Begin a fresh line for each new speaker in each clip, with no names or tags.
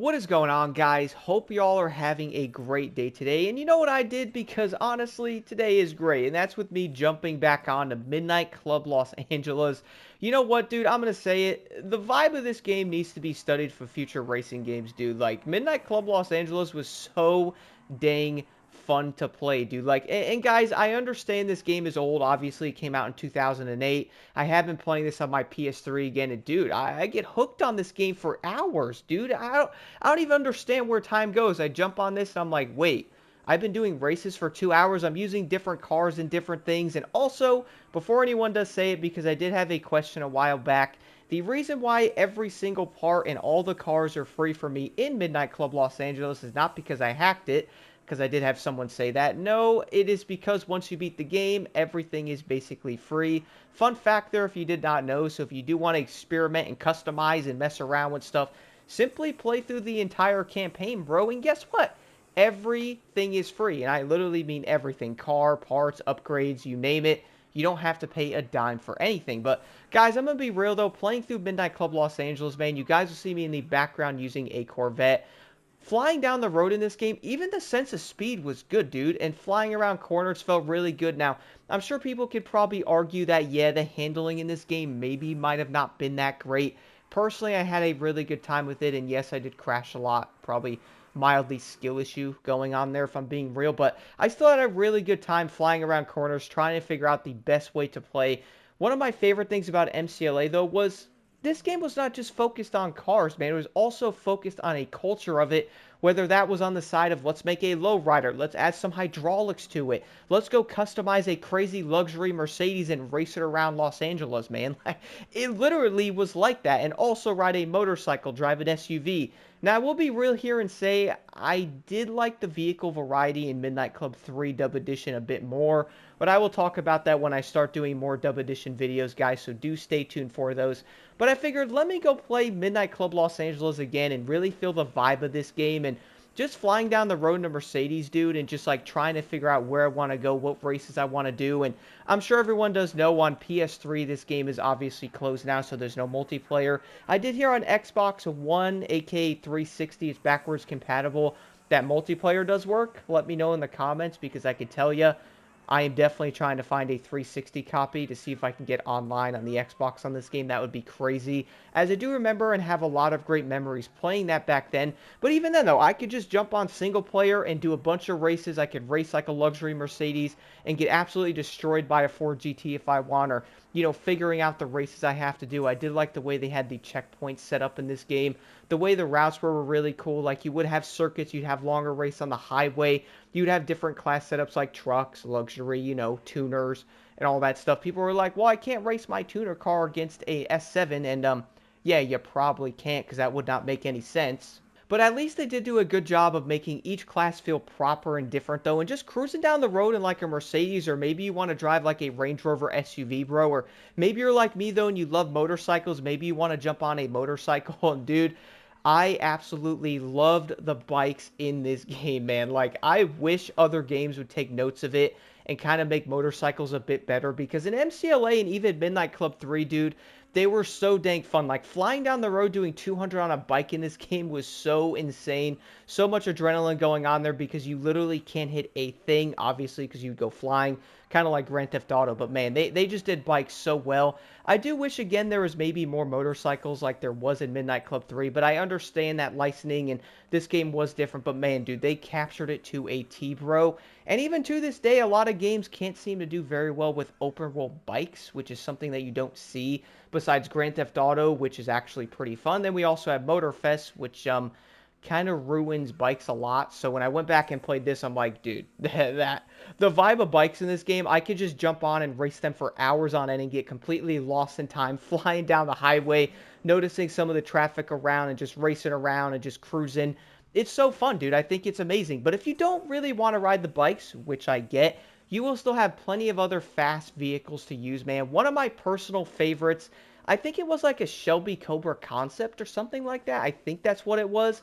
What is going on, guys? Hope y'all are having a great day today. And you know what I did? Because honestly, today is great. And that's with me jumping back on to Midnight Club Los Angeles. You know what, dude? I'm going to say it. The vibe of this game needs to be studied for future racing games, dude. Like, Midnight Club Los Angeles was so dang fun to play, dude. Like, and guys, I understand this game is old. Obviously, it came out in 2008. I have been playing this on my PS3 again, and dude, I get hooked on this game for hours, dude. I don't even understand where time goes. I jump on this and I'm like, wait, I've been doing races for 2 hours. I'm using different cars and different things. And also, before anyone does say it, because I did have a question a while back, the reason why every single part and all the cars are free for me in Midnight Club Los Angeles is not because I hacked it, because I did have someone say that. No, it is because once you beat the game, everything is basically free. Fun fact there if you did not know, so if you do want to experiment and customize and mess around with stuff, simply play through the entire campaign, bro, and guess what? Everything is free, and I literally mean everything. Car, parts, upgrades, you name it. You don't have to pay a dime for anything. But, guys, I'm going to be real, though. Playing through Midnight Club Los Angeles, man, you guys will see me in the background using a Corvette. Flying down the road in this game, even the sense of speed was good, dude. And flying around corners felt really good. Now, I'm sure people could probably argue that, yeah, the handling in this game maybe might have not been that great. Personally, I had a really good time with it. And yes, I did crash a lot. Probably mildly skill issue going on there if I'm being real. But I still had a really good time flying around corners, trying to figure out the best way to play. One of my favorite things about MCLA, though, was this game was not just focused on cars, man. It was also focused on a culture of it, whether that was on the side of let's make a lowrider, let's add some hydraulics to it, let's go customize a crazy luxury Mercedes and race it around Los Angeles, man. It literally was like that. And also ride a motorcycle, drive an SUV. Now, I will be real here and say I did like the vehicle variety in Midnight Club 3 Dub Edition a bit more, but I will talk about that when I start doing more Dub Edition videos, guys, so do stay tuned for those. But I figured let me go play Midnight Club Los Angeles again and really feel the vibe of this game and just flying down the road in a Mercedes, dude, and just like trying to figure out where I want to go, what races I want to do. And I'm sure everyone does know on PS3 this game is obviously closed now, so there's no multiplayer. I did hear on Xbox One, aka 360, it's backwards compatible, that multiplayer does work. Let me know in the comments because I could tell you I am definitely trying to find a 360 copy to see if I can get online on the Xbox on this game. That would be crazy, as I do remember and have a lot of great memories playing that back then. But even then, though, I could just jump on single player and do a bunch of races. I could race like a luxury Mercedes and get absolutely destroyed by a Ford GT if I want, or, you know, figuring out the races I have to do. I did like the way they had the checkpoints set up in this game. The way the routes were really cool. Like, you would have circuits, you'd have longer race on the highway, you'd have different class setups like trucks, luxury, you know, tuners, and all that stuff. People were like, well, I can't race my tuner car against a S7, and, yeah, you probably can't, because that would not make any sense. But at least they did do a good job of making each class feel proper and different, though, and just cruising down the road in like a Mercedes, or maybe you want to drive like a Range Rover SUV, bro, or maybe you're like me, though, and you love motorcycles. Maybe you want to jump on a motorcycle, and dude, I absolutely loved the bikes in this game, man. Like, I wish other games would take notes of it and kind of make motorcycles a bit better, because in MCLA and even Midnight Club 3, dude, they were so dang fun. Like, flying down the road doing 200 on a bike in this game was so insane. So much adrenaline going on there because you literally can't hit a thing, obviously, because you go flying, kind of like Grand Theft Auto. But, man, they just did bikes so well. I do wish, again, there was maybe more motorcycles like there was in Midnight Club 3, but I understand that licensing and this game was different. But, man, dude, they captured it to a T, bro. And even to this day, a lot of games can't seem to do very well with open world bikes, which is something that you don't see besides Grand Theft Auto, which is actually pretty fun. Then we also have Motorfest, which kind of ruins bikes a lot. So when I went back and played this, I'm like, dude, that the vibe of bikes in this game, I could just jump on and race them for hours on end and get completely lost in time, flying down the highway, noticing some of the traffic around and just racing around and just cruising. It's so fun, dude. I think it's amazing. But if you don't really want to ride the bikes, which I get, you will still have plenty of other fast vehicles to use, man. One of my personal favorites, I think it was like a Shelby Cobra Concept or something like that. I think that's what it was.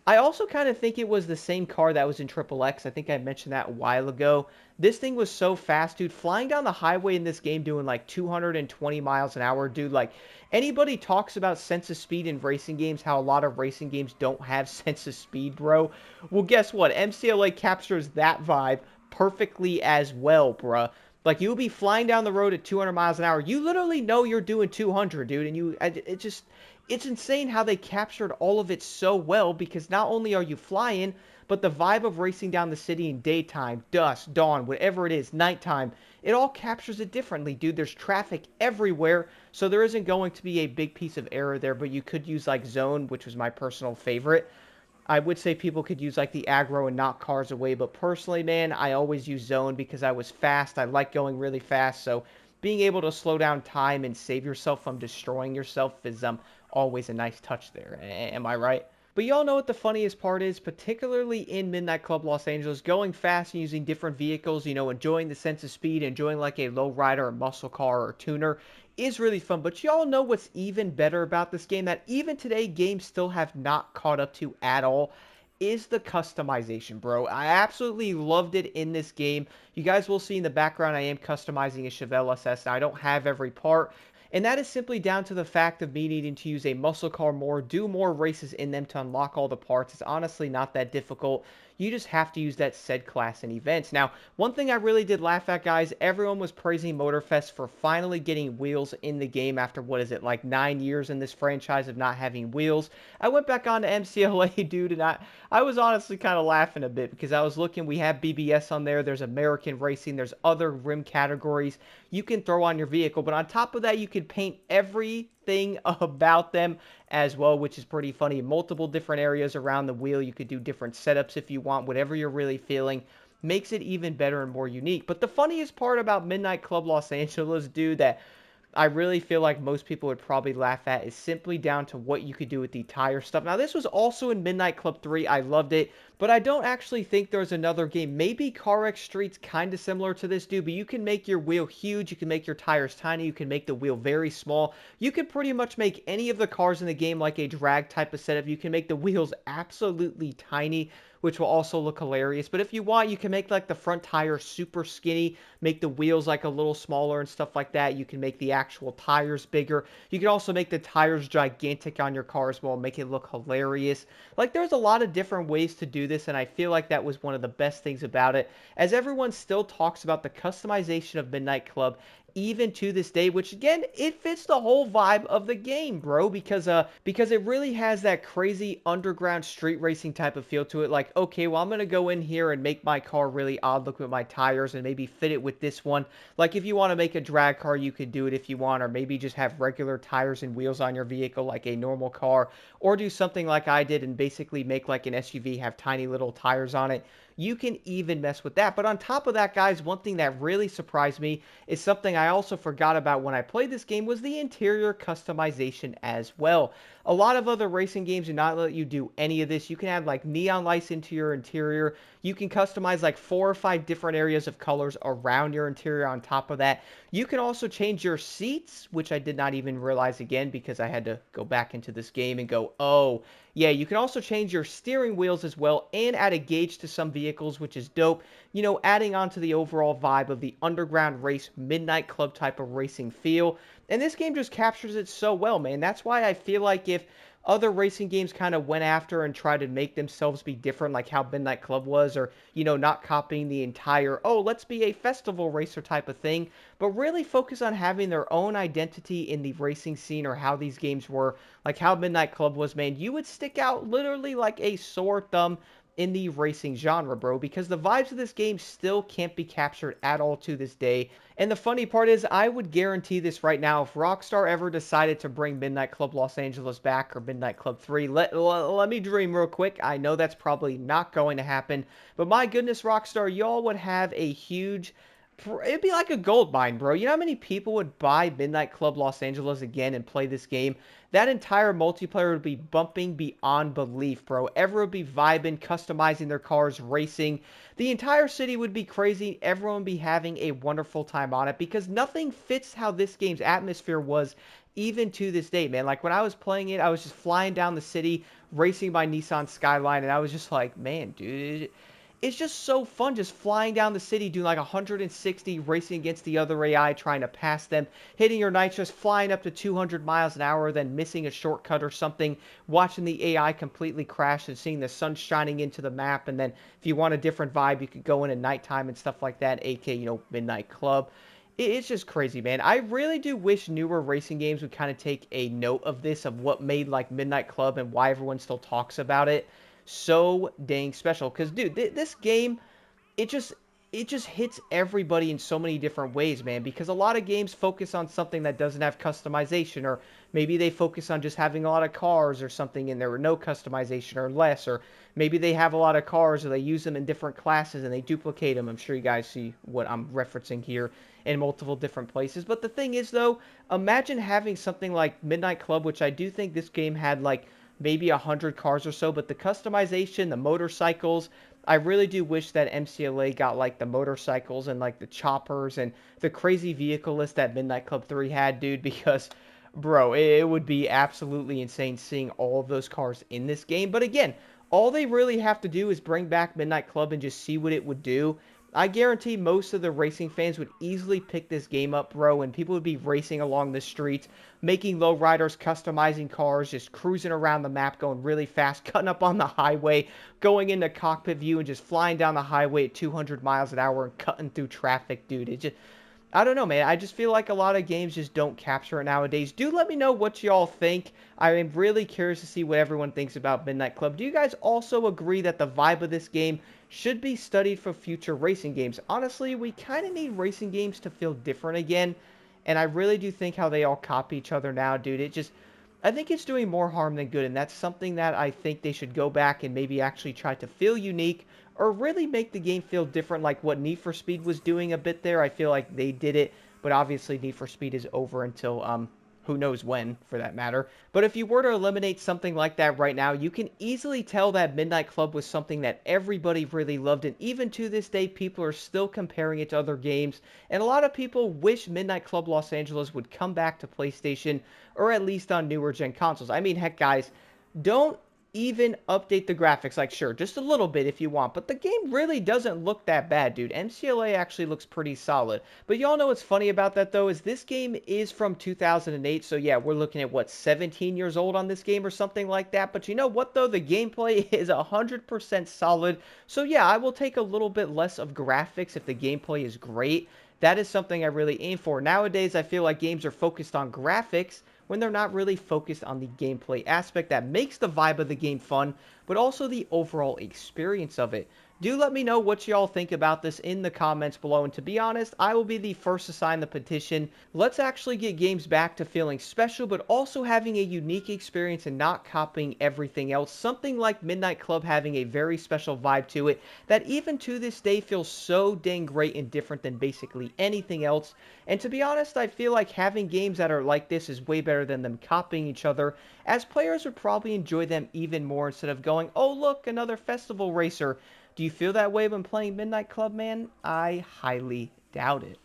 I also kind of think it was the same car that was in Triple X. I think I mentioned that a while ago. This thing was so fast, dude. Flying down the highway in this game doing like 220 miles an hour, dude. Like, anybody talks about sense of speed in racing games, how a lot of racing games don't have sense of speed, bro. Well, guess what? MCLA captures that vibe perfectly as well, bruh. Like, you'll be flying down the road at 200 miles an hour. You literally know you're doing 200, dude. And it just, it's insane how they captured all of it so well because not only are you flying, but the vibe of racing down the city in daytime, dusk, dawn, whatever it is, nighttime, it all captures it differently, dude. There's traffic everywhere, so there isn't going to be a big piece of error there, but you could use like zone, which was my personal favorite. I would say people could use like the aggro and knock cars away, but personally, man, I always use zone because I was fast. I like going really fast, so being able to slow down time and save yourself from destroying yourself is always a nice touch there. Am I right? But y'all know what the funniest part is, particularly in Midnight Club Los Angeles, going fast and using different vehicles, enjoying the sense of speed, enjoying like a low rider, a muscle car, or tuner is really fun. But y'all know what's even better about this game that even today games still have not caught up to at all is the customization, bro. I absolutely loved it in this game. You guys will see in the background I am customizing a Chevelle SS. Now, I don't have every part, and that is simply down to the fact of me needing to use a muscle car more, do more races in them to unlock all the parts. It's honestly not that difficult. You just have to use that said class in events. Now, one thing I really did laugh at, guys, everyone was praising Motorfest for finally getting wheels in the game after, what is it, like 9 years in this franchise of not having wheels. I went back on to MCLA, dude, and I was honestly kind of laughing a bit because I was looking, we have BBS on there, there's American Racing, there's other rim categories you can throw on your vehicle, but on top of that, you can paint everything about them as well, which is pretty funny. Multiple different areas around the wheel. You could do different setups if you want, whatever you're really feeling. Makes it even better and more unique. But the funniest part about Midnight Club Los Angeles, dude, that I really feel like most people would probably laugh at is simply down to what you could do with the tire stuff. Now, this was also in Midnight Club 3. I loved it, but I don't actually think there's another game. Maybe CarX Street's kind of similar to this, dude, but you can make your wheel huge. You can make your tires tiny. You can make the wheel very small. You can pretty much make any of the cars in the game like a drag type of setup. You can make the wheels absolutely tiny, which will also look hilarious. But if you want, you can make like the front tire super skinny, make the wheels like a little smaller and stuff like that. You can make the actual tires bigger. You can also make the tires gigantic on your car as well, make it look hilarious. Like, there's a lot of different ways to do this, and I feel like that was one of the best things about it, as everyone still talks about the customization of Midnight Club even to this day, which again, it fits the whole vibe of the game, bro, because it really has that crazy underground street racing type of feel to it. Like, okay, well, I'm gonna go in here and make my car really odd look with my tires and maybe fit it with this one. Like, if you want to make a drag car, you could do it if you want, or maybe just have regular tires and wheels on your vehicle like a normal car, or do something like I did and basically make like an SUV, have tiny little tires on it. You can even mess with that. But on top of that, guys, one thing that really surprised me is something I also forgot about when I played this game was the interior customization as well. A lot of other racing games do not let you do any of this. You can add like neon lights into your interior. You can customize like 4 or 5 different areas of colors around your interior on top of that. You can also change your seats, which I did not even realize again because I had to go back into this game and go, oh, yeah, you can also change your steering wheels as well and add a gauge to some vehicles, which is dope. Adding on to the overall vibe of the underground race, Midnight Club type of racing feel. And this game just captures it so well, man. That's why I feel like if other racing games kind of went after and tried to make themselves be different, like how Midnight Club was, or, not copying the entire, oh, let's be a festival racer type of thing, but really focus on having their own identity in the racing scene or how these games were, like how Midnight Club was, man, you would stick out literally like a sore thumb in the racing genre, bro, because the vibes of this game still can't be captured at all to this day. And the funny part is, I would guarantee this right now, if Rockstar ever decided to bring Midnight Club Los Angeles back or Midnight Club 3, let me dream real quick. I know that's probably not going to happen, but my goodness, Rockstar, y'all would have a huge, it'd be like a gold mine, bro. You know how many people would buy Midnight Club Los Angeles again and play this game? That entire multiplayer would be bumping beyond belief, bro. Everyone would be vibing, customizing their cars, racing. The entire city would be crazy. Everyone would be having a wonderful time on it because nothing fits how this game's atmosphere was even to this day, man. Like when I was playing it, I was just flying down the city, racing my Nissan Skyline, and I was just like, man, dude, it's just so fun just flying down the city, doing like 160, racing against the other AI, trying to pass them, hitting your nitrous, flying up to 200 miles an hour, then missing a shortcut or something, watching the AI completely crash and seeing the sun shining into the map. And then if you want a different vibe, you could go in at nighttime and stuff like that, aka, Midnight Club. It's just crazy, man. I really do wish newer racing games would kind of take a note of this, of what made like Midnight Club and why everyone still talks about it so dang special. Because, dude, this game, it just it just hits everybody in so many different ways, man, because a lot of games focus on something that doesn't have customization, or maybe they focus on just having a lot of cars or something and there were no customization or less, or maybe they have a lot of cars or they use them in different classes and they duplicate them. I'm sure you guys see what I'm referencing here in multiple different places. But the thing is, though, imagine having something like Midnight Club, which I do think this game had like maybe 100 cars or so, but the customization, the motorcycles, I really do wish that MCLA got like the motorcycles and like the choppers and the crazy vehicle list that Midnight Club 3 had, dude, because bro, it would be absolutely insane seeing all of those cars in this game. But again, all they really have to do is bring back Midnight Club and just see what it would do. I guarantee most of the racing fans would easily pick this game up, bro, and people would be racing along the streets, making lowriders, customizing cars, just cruising around the map, going really fast, cutting up on the highway, going into cockpit view and just flying down the highway at 200 miles an hour and cutting through traffic, dude. It just, I don't know, man. I just feel like a lot of games just don't capture it nowadays. Do let me know what y'all think. I am really curious to see what everyone thinks about Midnight Club. Do you guys also agree that the vibe of this game should be studied for future racing games? Honestly, we kind of need racing games to feel different again. And I really do think how they all copy each other now, dude. I think it's doing more harm than good. And that's something that I think they should go back and maybe actually try to feel unique, or really make the game feel different, like what Need for Speed was doing a bit there. I feel like they did it, but obviously Need for Speed is over until who knows when, for that matter. But if you were to eliminate something like that right now, you can easily tell that Midnight Club was something that everybody really loved, and even to this day, people are still comparing it to other games, and a lot of people wish Midnight Club Los Angeles would come back to PlayStation, or at least on newer gen consoles. I mean, heck, guys, don't even update the graphics. Like, sure, just a little bit if you want, but the game really doesn't look that bad, dude. MCLA actually looks pretty solid. But y'all know what's funny about that, though, is this game is from 2008, so yeah, we're looking at, what, 17 years old on this game or something like that. But you know what, though? The gameplay is 100% solid, so yeah, I will take a little bit less of graphics if the gameplay is great. That is something I really aim for. Nowadays, I feel like games are focused on graphics when they're not really focused on the gameplay aspect that makes the vibe of the game fun, but also the overall experience of it. Do let me know what y'all think about this in the comments below, and to be honest, I will be the first to sign the petition. Let's actually get games back to feeling special, but also having a unique experience and not copying everything else. Something like Midnight Club having a very special vibe to it that even to this day feels so dang great and different than basically anything else. And to be honest, I feel like having games that are like this is way better than them copying each other, as players would probably enjoy them even more instead of going, oh look, another festival racer. Do you feel that way when playing Midnight Club, man? I highly doubt it.